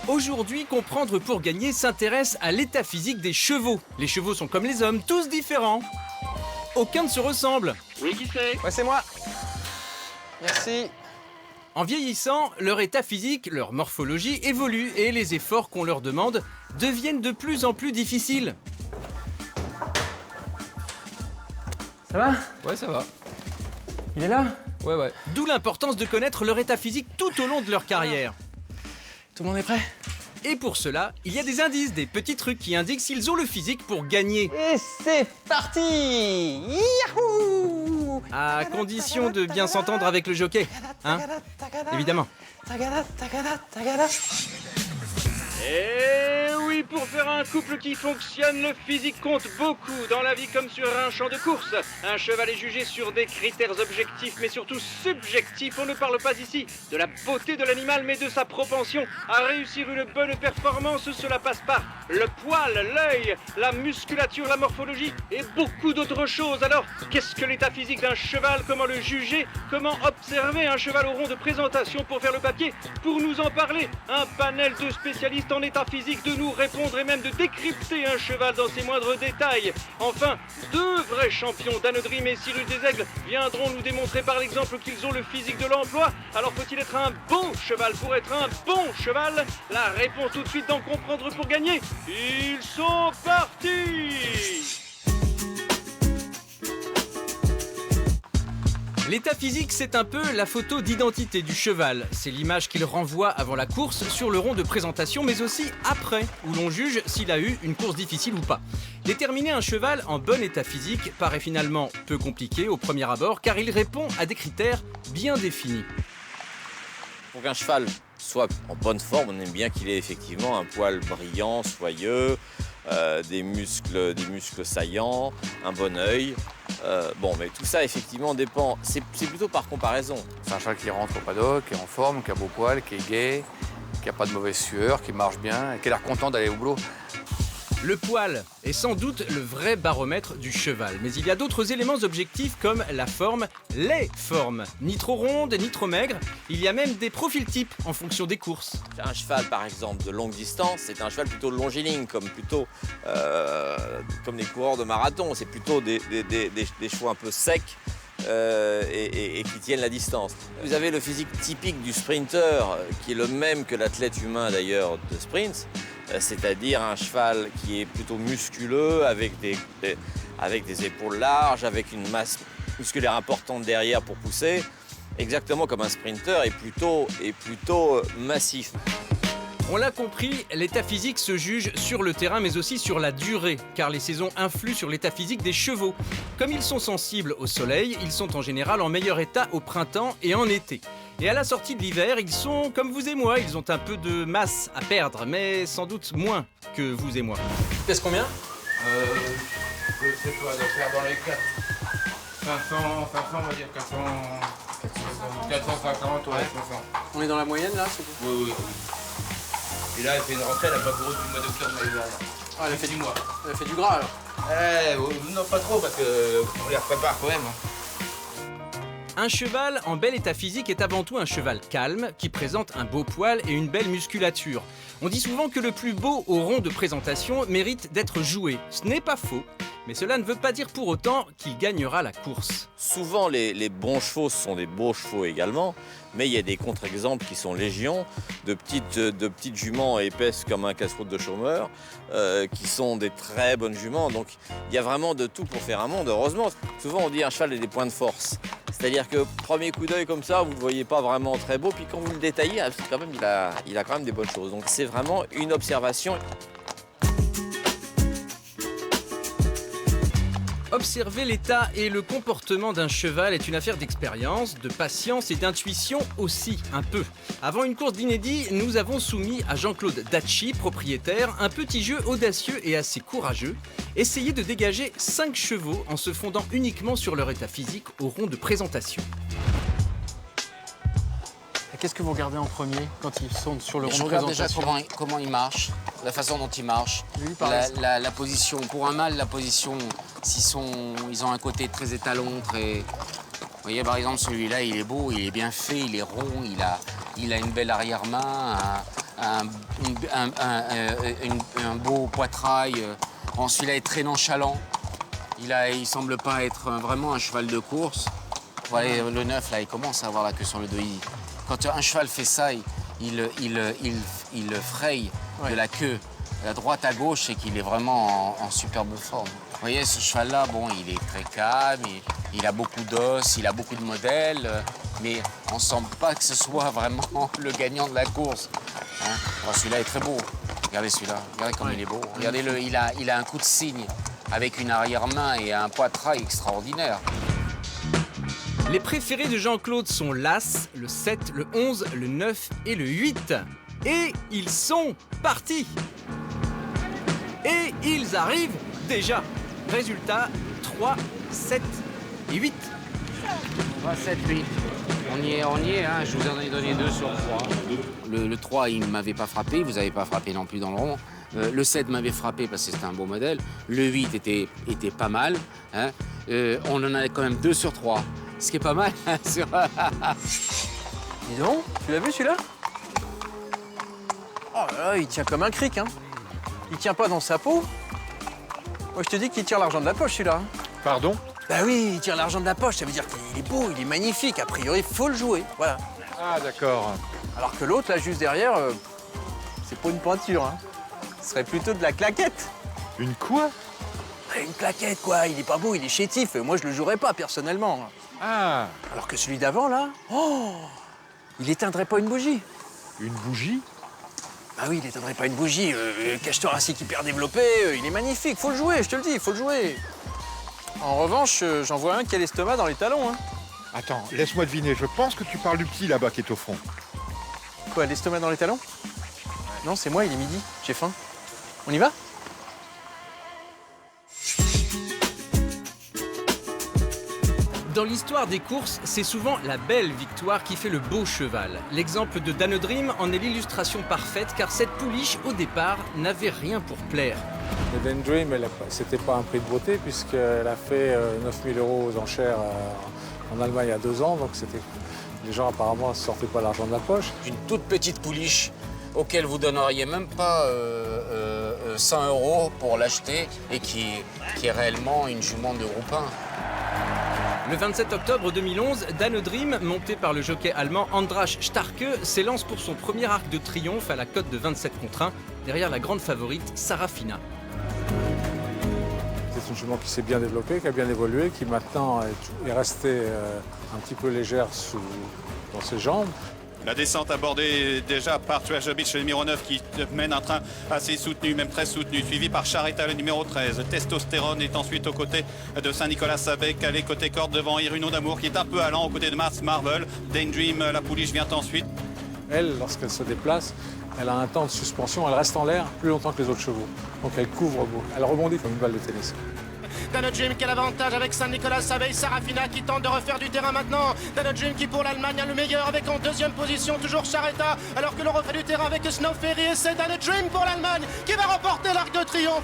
Aujourd'hui, Comprendre pour gagner s'intéresse à l'état physique des chevaux. Les chevaux sont comme les hommes, tous différents. Aucun ne se ressemble. Oui, qui c'est? Ouais, c'est moi. Merci. En vieillissant, leur état physique, leur morphologie évolue et les efforts qu'on leur demande deviennent de plus en plus difficiles. Ça va? Ouais, ça va. Il est là? Ouais. D'où l'importance de connaître leur état physique tout au long de leur carrière. Tout le monde est prêt? Et pour cela, il y a des indices, des petits trucs qui indiquent s'ils ont le physique pour gagner. Et c'est parti! Yahoo! À condition de bien s'entendre avec le jockey, hein? Évidemment. Eh oui, pour faire un couple qui fonctionne, le physique compte beaucoup dans la vie comme sur un champ de course. Un cheval est jugé sur des critères objectifs mais surtout subjectifs. On ne parle pas ici de la beauté de l'animal mais de sa propension à réussir une bonne performance. Cela passe par le poil, l'œil, la musculature, la morphologie et beaucoup d'autres choses. Alors, qu'est-ce que l'état physique d'un cheval? Comment le juger? Comment observer un cheval au rond de présentation? Pour faire le papier, pour nous en parler, un panel de spécialistes en état physique, de nous répondre et même de décrypter un cheval dans ses moindres détails. Enfin, deux vrais champions, Dan Dream et Cyril Desaigles, viendront nous démontrer par l'exemple qu'ils ont le physique de l'emploi. Alors faut-il être un bon cheval pour être un bon cheval? La réponse tout de suite dans Comprendre pour gagner. Ils sont partis! L'état physique, c'est un peu la photo d'identité du cheval. C'est l'image qu'il renvoie avant la course sur le rond de présentation, mais aussi après, où l'on juge s'il a eu une course difficile ou pas. Déterminer un cheval en bon état physique paraît finalement peu compliqué au premier abord, car il répond à des critères bien définis. Pour qu'un cheval soit en bonne forme, on aime bien qu'il ait effectivement un poil brillant, soyeux, des muscles saillants, un bon œil. Mais tout ça effectivement dépend, c'est plutôt par comparaison. C'est un cheval qui rentre au paddock, qui est en forme, qui a beau poil, qui est gai, qui n'a pas de mauvaise sueur, qui marche bien et qui a l'air content d'aller au boulot. Le poil est sans doute le vrai baromètre du cheval, mais il y a d'autres éléments objectifs comme la forme, les formes. Ni trop rondes, ni trop maigres, il y a même des profils types en fonction des courses. Un cheval par exemple de longue distance, c'est un cheval plutôt longiligne, comme les coureurs de marathon, c'est plutôt des chevaux un peu secs. Et qui tiennent la distance. Vous avez le physique typique du sprinter, qui est le même que l'athlète humain d'ailleurs de sprint, c'est-à-dire un cheval qui est plutôt musculeux, avec des épaules larges, avec une masse musculaire importante derrière pour pousser, exactement comme un sprinter, et plutôt massif. On l'a compris, l'état physique se juge sur le terrain mais aussi sur la durée, car les saisons influent sur l'état physique des chevaux. Comme ils sont sensibles au soleil, ils sont en général en meilleur état au printemps et en été. Et à la sortie de l'hiver, ils sont comme vous et moi, ils ont un peu de masse à perdre, mais sans doute moins que vous et moi. Qu'est-ce combien? Je sais pas, de faire dans les 4. 500, on va dire 400, 450, ouais, 500. On est dans la moyenne là, c'est tout? Oui. Et là, elle fait une rentrée, elle a pas couru du mois d'octobre l'année dernière. Ah, elle a fait du mois. Elle a fait du gras alors? Non, pas trop, parce qu'on les prépare quand même. Un cheval en bel état physique est avant tout un cheval calme, qui présente un beau poil et une belle musculature. On dit souvent que le plus beau au rond de présentation mérite d'être joué. Ce n'est pas faux, mais cela ne veut pas dire pour autant qu'il gagnera la course. Souvent, les bons chevaux sont des beaux chevaux également, mais il y a des contre-exemples qui sont légion, de petites juments épaisses comme un casse-croûte de chômeur, qui sont des très bonnes juments. Donc, il y a vraiment de tout pour faire un monde, heureusement. Souvent, on dit un cheval a des points de force. C'est-à-dire que premier coup d'œil comme ça, vous ne le voyez pas vraiment très beau, puis quand vous le détaillez, quand même, il a quand même des bonnes choses. Donc, c'est vraiment une observation. Observer l'état et le comportement d'un cheval est une affaire d'expérience, de patience et d'intuition aussi, un peu. Avant une course d'inédit, nous avons soumis à Jean-Claude Dachy, propriétaire, un petit jeu audacieux et assez courageux. Essayer de dégager 5 chevaux en se fondant uniquement sur leur état physique au rond de présentation. Qu'est-ce que vous regardez en premier quand ils sont sur le rond Je de regarde déjà présentation? comment il marche, la façon dont il marche, Lui, par exemple. la position. Pour un mâle, la position, ils ont un côté très étalon, très... Vous voyez, par exemple, celui-là, il est beau, il est bien fait, il est rond, il a une belle arrière-main, un beau poitrail. Bon, celui-là est très nonchalant. Il semble pas être vraiment un cheval de course. Vous voyez, le 9, là, il commence à avoir la queue sur le dos. Quand un cheval fait ça, il fraye de la queue de droite à gauche et qu'il est vraiment en superbe forme. Vous voyez, ce cheval-là, bon, il est très calme, il a beaucoup d'os, il a beaucoup de modèles, mais on ne sent pas que ce soit vraiment le gagnant de la course. Hein? Alors, celui-là est très beau. Regardez celui-là, regardez comme il est beau. Regardez-le, il a un coup de cygne avec une arrière-main et un poitrail extraordinaire. Les préférés de Jean-Claude sont l'As, le 7, le 11, le 9 et le 8. Et ils sont partis. Et ils arrivent déjà. Résultat, 3, 7 et 8. 3, 7, 8. On y est, hein. Je vous en ai donné 2 sur 3. Le 3, il ne m'avait pas frappé, vous n'avez pas frappé non plus dans le rond. Le 7 m'avait frappé parce que c'était un beau modèle. Le 8 était pas mal. Hein. On en a quand même 2 sur 3. Ce qui est pas mal. Hein, sur... Dis donc, tu l'as vu celui-là? Oh là là, il tient comme un cric, hein. Il tient pas dans sa peau. Moi, je te dis qu'il tire l'argent de la poche, celui-là. Pardon? Bah oui, il tire l'argent de la poche, ça veut dire qu'il est beau, il est magnifique. A priori, faut le jouer, voilà. Ah, d'accord. Alors que l'autre, là, juste derrière, c'est pas une pointure, hein. Ce serait plutôt de la claquette. Une quoi? Une claquette, quoi. Il est pas beau, il est chétif. Moi, je le jouerais pas, personnellement. Ah, Alors que celui d'avant, là, oh, il éteindrait pas une bougie. une bougie? Bah oui, il éteindrait pas une bougie. Cage thoracique hyper développé, il est magnifique. Faut le jouer, je te le dis, faut le jouer. En revanche, j'en vois un qui a l'estomac dans les talons, hein. Attends, laisse-moi deviner. Je pense que tu parles du petit là-bas qui est au fond. Quoi, l'estomac dans les talons? Non, c'est moi, il est midi. J'ai faim. On y va? Dans l'histoire des courses, c'est souvent la belle victoire qui fait le beau cheval. L'exemple de Danodream en est l'illustration parfaite car cette pouliche, au départ, n'avait rien pour plaire. Le Daydream, c'était pas un prix de beauté puisqu'elle a fait 9 000 € aux enchères en Allemagne il y a 2 ans. Donc les gens apparemment ne sortaient pas l'argent de la poche. Une toute petite pouliche auquel vous donneriez même pas 100 € pour l'acheter et qui est réellement une jument de groupe 1. Le 27 octobre 2011, Danodream, monté par le jockey allemand Andras Starke, s'élance pour son premier arc de triomphe à la cote de 27 contre 1, derrière la grande favorite Sarafina. C'est une jument qui s'est bien développée, qui a bien évolué, qui maintenant est restée un petit peu légère dans ses jambes. La descente abordée déjà par Treasure Beach, le numéro 9, qui mène un train assez soutenu, même très soutenu, suivi par Charretta, le numéro 13. Testostérone est ensuite aux côtés de Saint-Nicolas-Sabec, calé côté corde devant Iruno d'Amour, qui est un peu allant aux côtés de Mars Marvel. Daydream, la pouliche vient ensuite. Elle, lorsqu'elle se déplace, elle a un temps de suspension, elle reste en l'air plus longtemps que les autres chevaux. Donc elle couvre, elle rebondit comme une balle de tennis. Danodream qui a l'avantage avec Saint-Nicolas Saveille, Sarafina qui tente de refaire du terrain maintenant. Danodream qui pour l'Allemagne a le meilleur avec en deuxième position toujours Charretta, alors que le refait du terrain avec Snow Ferry et c'est Danodream pour l'Allemagne qui va remporter l'Arc de Triomphe.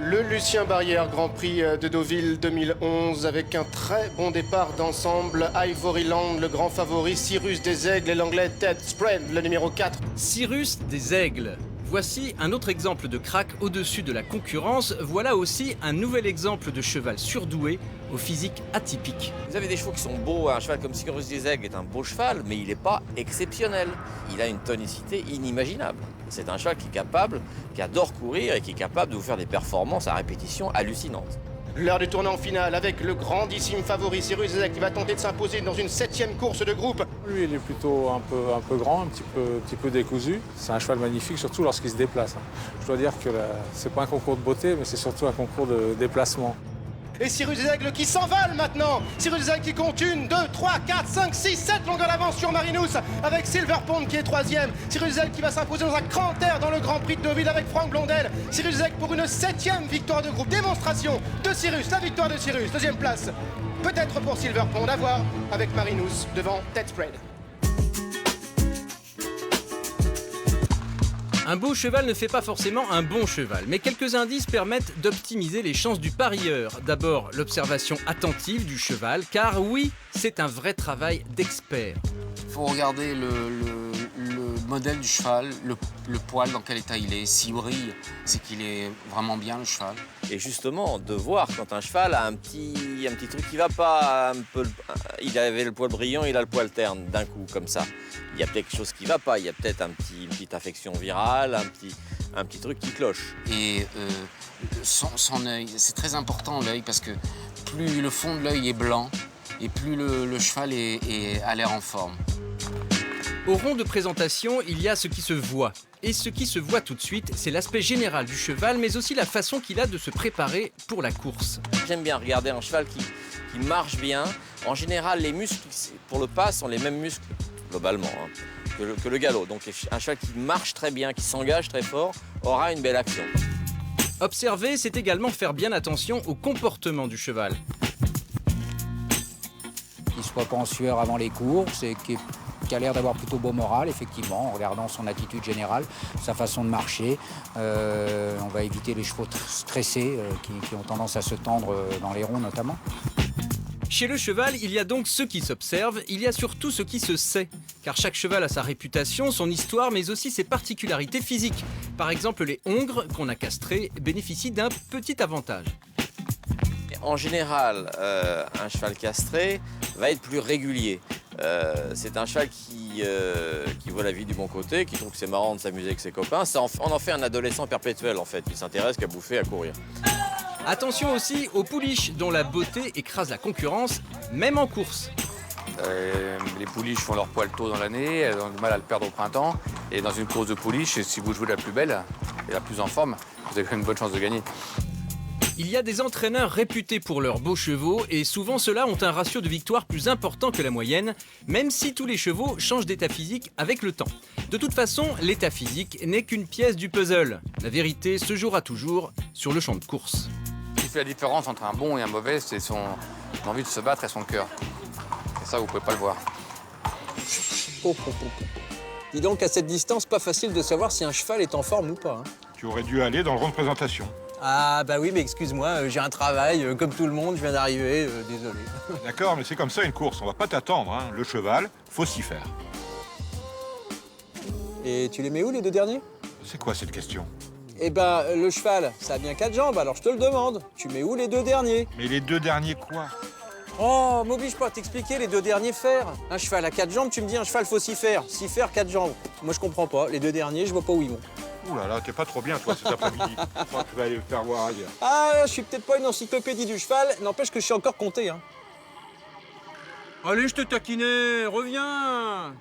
Le Lucien Barrière Grand Prix de Deauville 2011 avec un très bon départ d'ensemble. Ivoryland, le grand favori, Cyrus des Aigles et l'anglais Ted Spread, le numéro 4. Cyrus des Aigles. Voici un autre exemple de crack au-dessus de la concurrence. Voilà aussi un nouvel exemple de cheval surdoué au physique atypique. Vous avez des chevaux qui sont beaux. Un cheval comme Cyrus des Aigles est un beau cheval, mais il n'est pas exceptionnel. Il a une tonicité inimaginable. C'est un cheval qui est capable, qui adore courir et qui est capable de vous faire des performances à répétition hallucinantes. L'heure du tournant final avec le grandissime favori Cyrus des Aigles qui va tenter de s'imposer dans une 7e course de groupe. Lui, il est plutôt un peu grand, un petit peu décousu. C'est un cheval magnifique, surtout lorsqu'il se déplace. Je dois dire que c'est pas un concours de beauté, mais c'est surtout un concours de déplacement. Et Cyrus des Aigles qui s'envole maintenant. Cyrus des Aigles qui compte 1, 2, 3, 4, 5, 6, 7 longueurs d'avance sur Marinus avec Silver Pond qui est 3e. Cyrus des Aigles qui va s'imposer dans un grand air dans le Grand Prix de Deauville avec Franck Blondel. Cyrus des Aigles pour une 7e victoire de groupe. Démonstration de Cyrus, la victoire de Cyrus. 2e place, peut-être pour Silver Pond, à voir avec Marinus devant Ted Spread. Un beau cheval ne fait pas forcément un bon cheval, mais quelques indices permettent d'optimiser les chances du parieur. D'abord, l'observation attentive du cheval, car oui, c'est un vrai travail d'expert. Il faut regarder le modèle du cheval, le poil, dans quel état il est. S'il brille, c'est qu'il est vraiment bien, le cheval. Et justement, de voir quand un cheval a un petit truc qui va pas, il avait le poil brillant, il a le poil terne, d'un coup, comme ça. Il y a peut-être quelque chose qui va pas, il y a peut-être une petite infection virale, un petit truc qui cloche. Et son œil, c'est très important l'œil, parce que plus le fond de l'œil est blanc, et plus le cheval a l'air en forme. Au rond de présentation, il y a ce qui se voit. Et ce qui se voit tout de suite, c'est l'aspect général du cheval, mais aussi la façon qu'il a de se préparer pour la course. J'aime bien regarder un cheval qui marche bien. En général, les muscles pour le pas sont les mêmes muscles, globalement, hein, que le galop. Donc un cheval qui marche très bien, qui s'engage très fort, aura une belle action. Observer, c'est également faire bien attention au comportement du cheval. Qu'il ne soit pas en sueur avant les courses et qui a l'air d'avoir plutôt beau moral, effectivement, en regardant son attitude générale, sa façon de marcher. On va éviter les chevaux stressés qui ont tendance à se tendre dans les ronds notamment. Chez le cheval, il y a donc ce qui s'observe, il y a surtout ce qui se sait. Car chaque cheval a sa réputation, son histoire, mais aussi ses particularités physiques. Par exemple, les hongres qu'on a castrés bénéficient d'un petit avantage. En général, un cheval castré va être plus régulier. C'est un cheval qui voit la vie du bon côté, qui trouve que c'est marrant de s'amuser avec ses copains. On en fait un adolescent perpétuel, en fait. Il s'intéresse qu'à bouffer, à courir. Attention aussi aux pouliches, dont la beauté écrase la concurrence, même en course. Les pouliches font leur poil tôt dans l'année, elles ont du mal à le perdre au printemps. Et dans une course de pouliches, si vous jouez la plus belle et la plus en forme, vous avez une bonne chance de gagner. Il y a des entraîneurs réputés pour leurs beaux chevaux et souvent ceux-là ont un ratio de victoire plus important que la moyenne, même si tous les chevaux changent d'état physique avec le temps. De toute façon, l'état physique n'est qu'une pièce du puzzle. La vérité se jouera toujours sur le champ de course. Ce qui fait la différence entre un bon et un mauvais, c'est son envie de se battre et son cœur. Et ça, vous pouvez pas le voir. Dis donc, à cette distance, pas facile de savoir si un cheval est en forme ou pas. Hein. Tu aurais dû aller dans le rond de présentation. Ah bah oui, mais excuse-moi, j'ai un travail, comme tout le monde, je viens d'arriver, désolé. D'accord, mais c'est comme ça une course, on va pas t'attendre. Hein. Le cheval, faut s'y faire. Et tu les mets où, les deux derniers? C'est quoi cette question? Eh ben, le cheval, ça a bien 4 jambes, alors je te le demande. Tu mets où les deux derniers? Mais les deux derniers quoi? Oh, m'oblige pas à t'expliquer les deux derniers fers. Un cheval à 4 jambes, tu me dis un cheval faut s'y faire. S'y faire, 4 jambes. Moi, je comprends pas. Les deux derniers, je vois pas où ils vont. Ouh là là, t'es pas trop bien, toi, cet après-midi. Je crois que tu vas aller le faire voir ailleurs. Ah, je suis peut-être pas une encyclopédie du cheval, n'empêche que je suis encore compté, hein. Allez, je te taquinais, reviens!